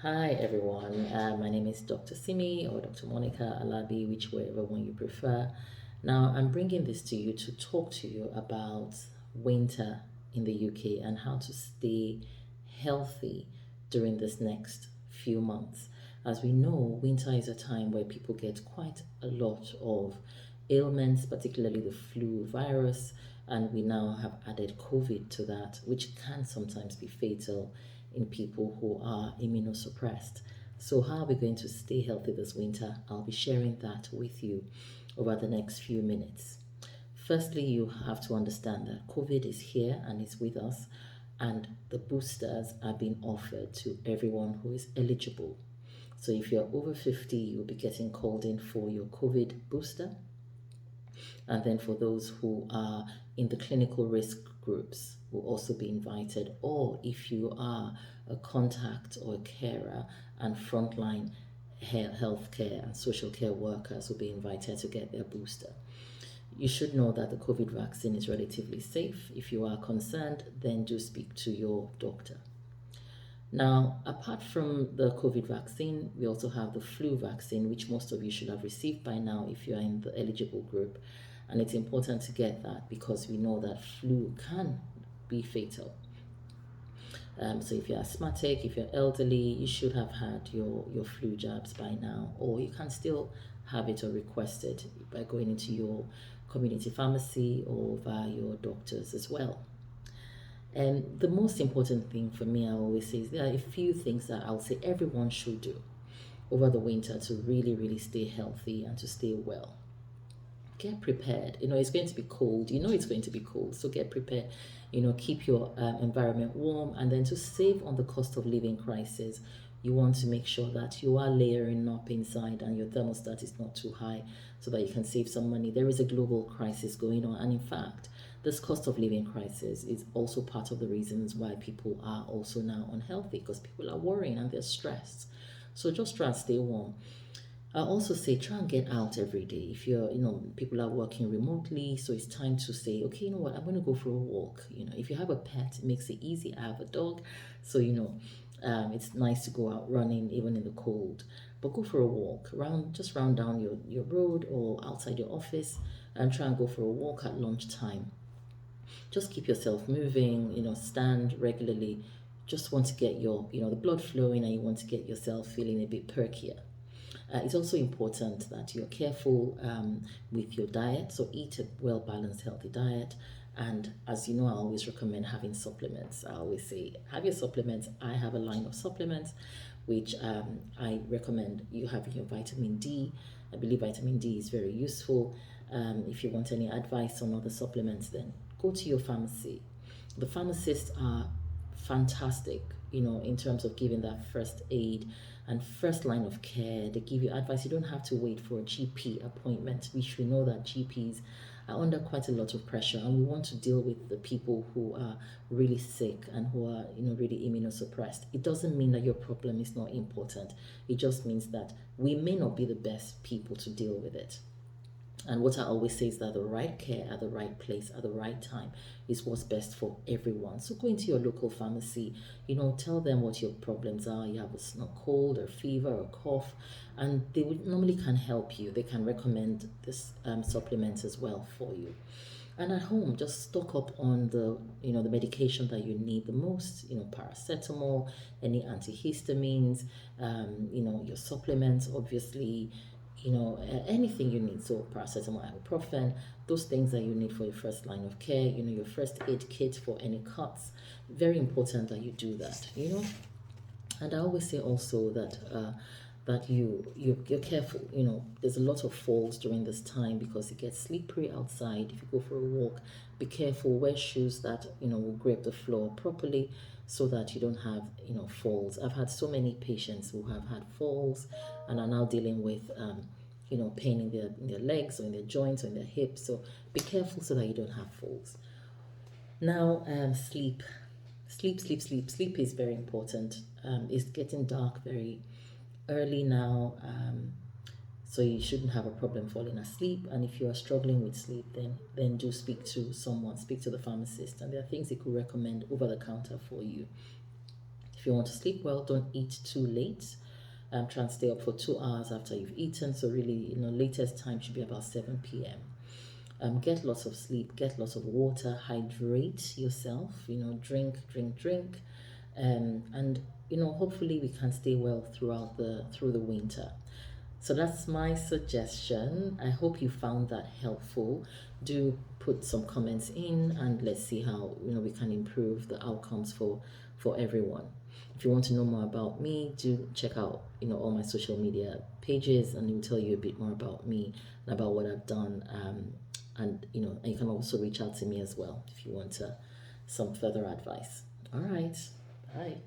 Hi everyone, my name is Dr. Simi or Dr. Monica Alabi, whichever one you prefer. Now, I'm bringing this to you to talk to you about winter in the UK and how to stay healthy during this next few months. As we know, winter is a time where people get quite a lot of ailments, particularly the flu virus, and we now have added COVID to that, which can sometimes be fatal in people who are immunosuppressed. So, how are we going to stay healthy this winter? I'll be sharing that with you over the next few minutes. Firstly, you have to understand that COVID is here and is with us, and the boosters are being offered to everyone who is eligible. So, if you're over 50, you'll be getting called in for your COVID booster. And then for those who are in the clinical risk groups, will also be invited. Or if you are a contact or a carer and frontline healthcare and social care workers will be invited to get their booster. You should know that the COVID vaccine is relatively safe. If you are concerned, then do speak to your doctor. Now, apart from the COVID vaccine, we also have the flu vaccine, which most of you should have received by now if you are in the eligible group. And it's important to get that because we know that flu can be fatal. So if you're asthmatic, if you're elderly, you should have had your flu jabs by now, or you can still have it or request it by going into your community pharmacy or via your doctors as well. And the most important thing for me, I always say, is there are a few things that I'll say everyone should do over the winter to really, really stay healthy and to stay well. Get prepared. It's going to be cold. It's going to be cold. So get prepared. Keep your environment warm. And then to save on the cost of living crisis, you want to make sure that you are layering up inside and your thermostat is not too high so that you can save some money. There is a global crisis going on. And in fact, this cost of living crisis is also part of the reasons why people are also now unhealthy because people are worrying and they're stressed. So just try and stay warm. I also say try and get out every day. If people are working remotely, so it's time to say, okay, you know what, I'm going to go for a walk. If you have a pet, it makes it easy. I have a dog, so it's nice to go out running even in the cold. But go for a walk, just round down your road or outside your office, and try and go for a walk at lunchtime. Just keep yourself moving. Stand regularly. Just want to get your the blood flowing, and you want to get yourself feeling a bit perkier. It's also important that you're careful with your diet. So eat a well-balanced, healthy diet. And as you know, I always recommend having supplements. I always say, have your supplements. I have a line of supplements, which I recommend you have your vitamin D. I believe vitamin D is very useful. If you want any advice on other supplements, then go to your pharmacy. The pharmacists are fantastic, in terms of giving that first aid and first line of care. They give you advice. You don't have to wait for a GP appointment, which we know that GPs are under quite a lot of pressure, and we want to deal with the people who are really sick and who are really immunosuppressed. It doesn't mean that your problem is not important. It just means that we may not be the best people to deal with it. And what I always say is that the right care at the right place at the right time is what's best for everyone. So go into your local pharmacy, tell them what your problems are. You have a cold or fever or cough, and they would normally can help you. They can recommend this supplement as well for you. And at home, just stock up on the medication that you need the most. Paracetamol, any antihistamines, your supplements, obviously, anything you need. So paracetamol, ibuprofen, those things that you need for your first line of care, your first aid kit for any cuts. Very important that you do that, And I always say also that you're careful. There's a lot of falls during this time because it gets slippery outside. If you go for a walk, be careful. Wear shoes that will grip the floor properly so that you don't have falls. I've had so many patients who have had falls and are now dealing with pain in their legs or in their joints or in their hips. So be careful so that you don't have falls. Now, sleep. Sleep is very important. It's getting dark very early now, so you shouldn't have a problem falling asleep. And if you are struggling with sleep, then do speak to someone, speak to the pharmacist, and there are things they could recommend over the counter for you. If you want to sleep well, don't eat too late. Try and stay up for 2 hours after you've eaten. So really, latest time should be about 7 p.m. Get lots of sleep, get lots of water, hydrate yourself, drink. And hopefully we can stay well through the winter. So that's my suggestion. I hope you found that helpful. Do put some comments in and let's see how we can improve the outcomes for everyone. If you want to know more about me, do check out all my social media pages, and it will tell you a bit more about me and about what I've done. And you can also reach out to me as well if you want some further advice. All right, bye.